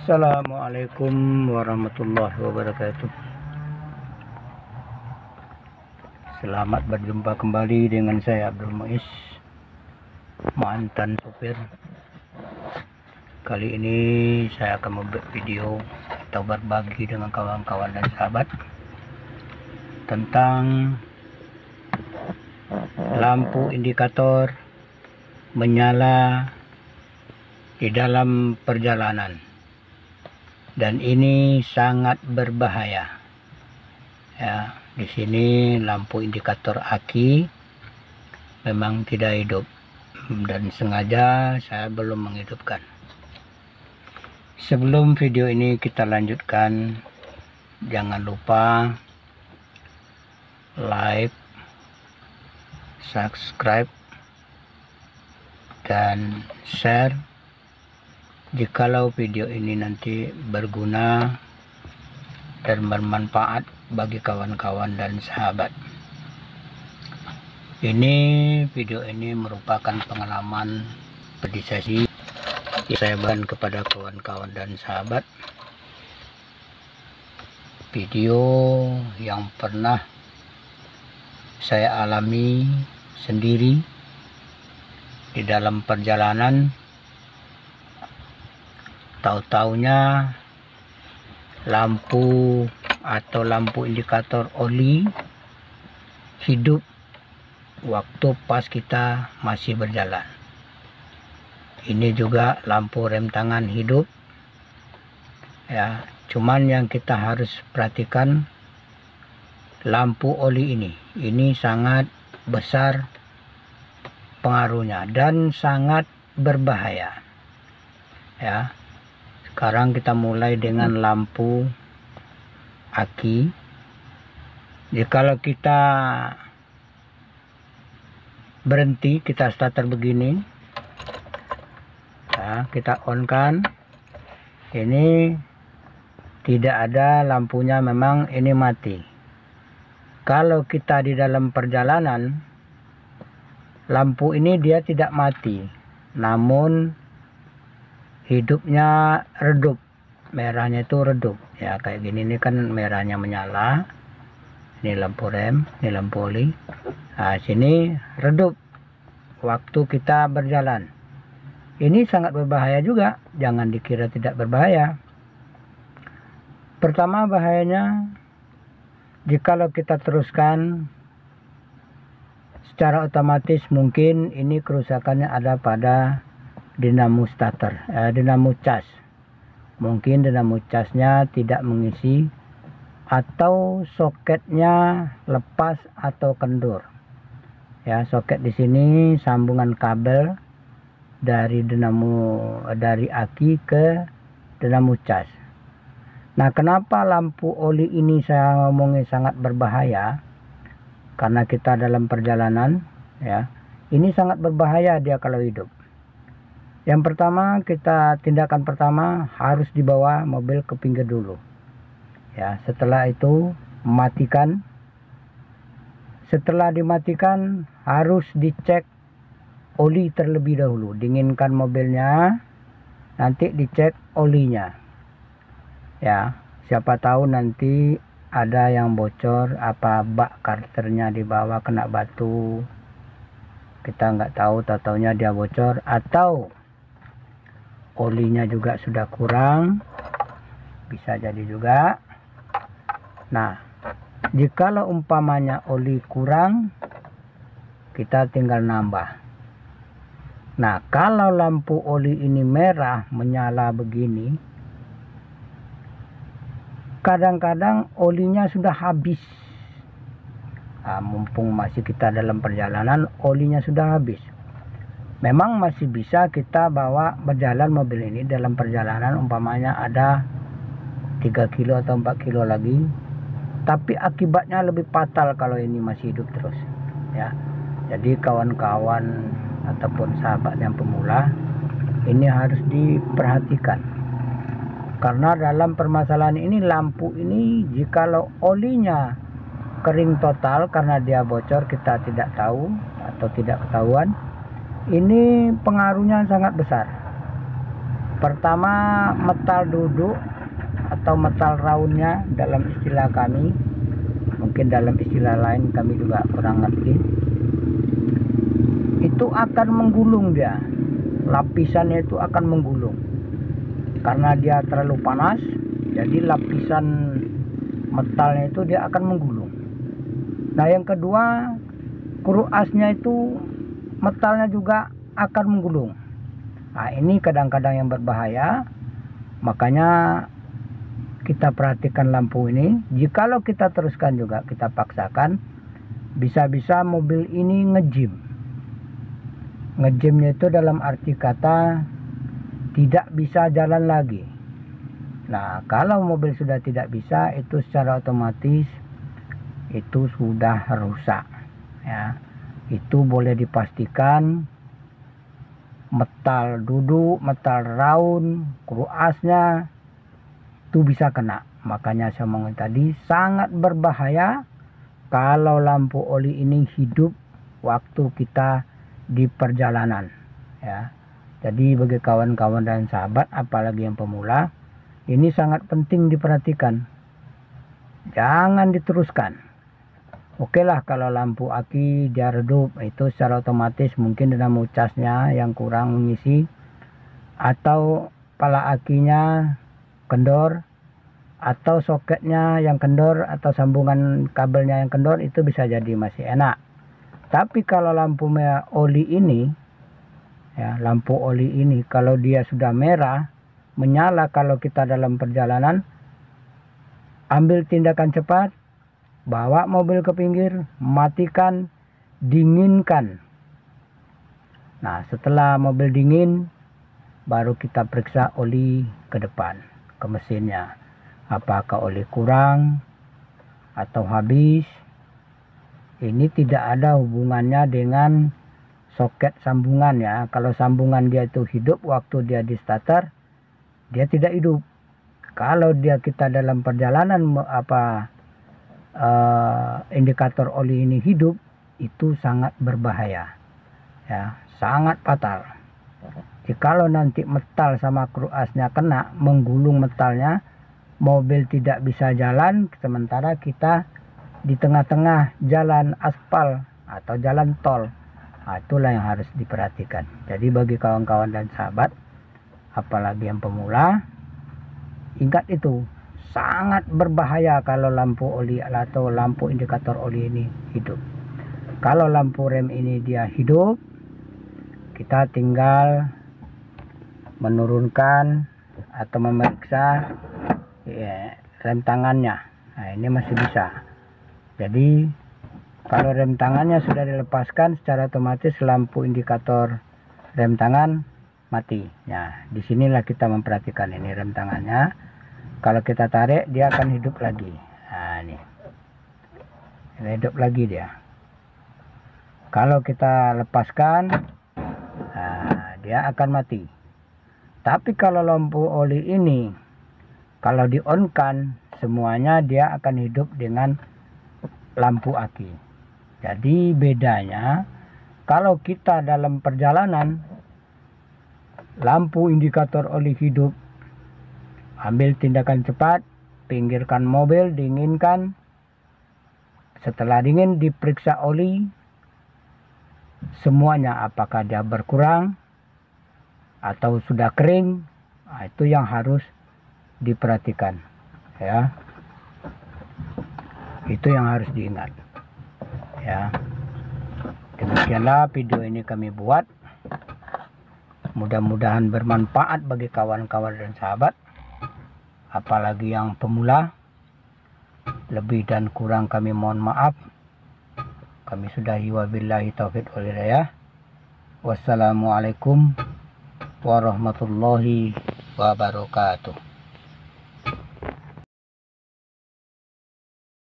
Assalamualaikum warahmatullahi wabarakatuh. Selamat berjumpa kembali dengan saya Abdul Muiz, mantan sopir. Kali ini saya akan membuat video atau berbagi dengan kawan-kawan dan sahabat tentang lampu indikator menyala di dalam perjalanan. Dan ini sangat berbahaya. Ya, di sini lampu indikator aki memang tidak hidup dan sengaja saya belum menghidupkan. Sebelum video ini kita lanjutkan, jangan lupa like, subscribe, dan share jikalau video ini nanti berguna dan bermanfaat bagi kawan-kawan dan sahabat. Video ini merupakan pengalaman pedisasi yang saya berikan kepada kawan-kawan dan sahabat. Video yang pernah saya alami sendiri di dalam perjalanan. Tahu-taunya lampu atau lampu indikator oli hidup waktu pas kita masih berjalan. Ini juga lampu rem tangan hidup. Ya, cuman yang kita harus perhatikan lampu oli ini sangat besar pengaruhnya dan sangat berbahaya. Ya. Sekarang kita mulai dengan lampu aki. Jikalau kita berhenti, kita starter begini, nah, kita on kan, ini tidak ada lampunya, memang ini mati. Kalau kita di dalam perjalanan, lampu ini dia tidak mati, namun hidupnya redup, merahnya itu redup. Ya kayak gini, ini kan merahnya menyala, ini lampu rem, ini lampu oli. Nah sini redup waktu kita berjalan. Ini sangat berbahaya juga, jangan dikira tidak berbahaya. Pertama bahayanya, jikalau kita teruskan secara otomatis, mungkin ini kerusakannya ada pada dinamo starter, dinamo cas. Mungkin dinamo casnya tidak mengisi atau soketnya lepas atau kendur. Ya, soket di sini sambungan kabel dari dari aki ke dinamo cas. Nah, kenapa lampu oli ini saya ngomongnya sangat berbahaya? Karena kita dalam perjalanan, ya. Ini sangat berbahaya dia kalau hidup. Yang pertama, tindakan pertama harus dibawa mobil ke pinggir dulu. Ya, setelah itu matikan. Setelah dimatikan harus dicek oli terlebih dahulu. Dinginkan mobilnya, nanti dicek olinya. Ya, siapa tahu nanti ada yang bocor, apa bak karternya di bawah kena batu. Kita nggak tahu, taunya dia bocor, atau olinya juga sudah kurang, bisa jadi juga. Nah, jikalau umpamanya oli kurang, kita tinggal nambah. Nah, kalau lampu oli ini merah menyala begini, kadang-kadang olinya sudah habis. Nah, mumpung masih kita dalam perjalanan, olinya sudah habis. Memang masih bisa kita bawa berjalan mobil ini dalam perjalanan, umpamanya ada 3 kilo atau 4 kilo lagi. Tapi akibatnya lebih fatal kalau ini masih hidup terus. Ya, jadi kawan-kawan ataupun sahabat yang pemula, ini harus diperhatikan. Karena dalam permasalahan ini, lampu ini jikalau olinya kering total karena dia bocor, kita tidak tahu atau tidak ketahuan, ini pengaruhnya sangat besar. Pertama, metal duduk atau metal raunnya dalam istilah kami, mungkin dalam istilah lain kami juga kurang ngerti, itu akan menggulung. Dia lapisannya itu akan menggulung karena dia terlalu panas, jadi lapisan metalnya itu dia akan menggulung. Nah, yang kedua, kruasnya itu metalnya juga akan menggulung. Nah, ini kadang-kadang yang berbahaya. Makanya kita perhatikan lampu ini. Jikalau kita teruskan juga, kita paksakan, bisa-bisa mobil ini ngejim. Ngejimnya itu dalam arti kata tidak bisa jalan lagi. Nah, kalau mobil sudah tidak bisa, itu secara otomatis itu sudah rusak, ya. Itu boleh dipastikan metal duduk, metal raun, kruasnya itu bisa kena. Makanya saya ngomong tadi, sangat berbahaya kalau lampu oli ini hidup waktu kita di perjalanan, ya. Jadi bagi kawan-kawan dan sahabat, apalagi yang pemula, ini sangat penting diperhatikan. Jangan diteruskan. Oke lah, kalau lampu aki dia redup, itu secara otomatis mungkin dinamo casnya yang kurang mengisi, atau pala akinya kendor, atau soketnya yang kendor, atau sambungan kabelnya yang kendor, itu bisa jadi masih enak. Tapi kalau lampu oli ini, ya, lampu oli ini kalau dia sudah merah menyala, kalau kita dalam perjalanan, ambil tindakan cepat, bawa mobil ke pinggir, matikan, dinginkan. Nah, setelah mobil dingin, baru kita periksa oli ke depan, ke mesinnya. Apakah oli kurang atau habis. Ini tidak ada hubungannya dengan soket sambungan, ya. Kalau sambungan dia itu hidup waktu dia di starter, dia tidak hidup. Kalau dia kita dalam perjalanan indikator oli ini hidup, itu sangat berbahaya, ya, sangat fatal. Jikalau nanti metal sama kruasnya kena, menggulung metalnya, mobil tidak bisa jalan, sementara kita di tengah-tengah jalan aspal atau jalan tol. Nah, itulah yang harus diperhatikan. Jadi bagi kawan-kawan dan sahabat, apalagi yang pemula, ingat itu, sangat berbahaya kalau lampu oli atau lampu indikator oli ini hidup. Kalau lampu rem ini dia hidup, kita tinggal menurunkan atau memeriksa, ya, rem tangannya. Nah, ini masih bisa. Jadi kalau rem tangannya sudah dilepaskan, secara otomatis lampu indikator rem tangan mati. Nah, disinilah kita memperhatikan ini rem tangannya. Kalau kita tarik, dia akan hidup lagi. Nah, ini hidup lagi dia. Kalau kita lepaskan, nah, dia akan mati. Tapi kalau lampu oli ini, kalau di-on-kan, semuanya dia akan hidup dengan lampu aki. Jadi bedanya, kalau kita dalam perjalanan, lampu indikator oli hidup, ambil tindakan cepat, pinggirkan mobil, dinginkan. Setelah dingin, diperiksa oli semuanya, apakah dia berkurang atau sudah kering. Nah, itu yang harus diperhatikan, ya. Itu yang harus diingat, ya. Demikianlah video ini kami buat. Mudah-mudahan bermanfaat bagi kawan-kawan dan sahabat, apalagi yang pemula. Lebih dan kurang kami mohon maaf. Kami sudahi, wabillahi taufiq wal hidayah. Wassalamualaikum warahmatullahi wabarakatuh.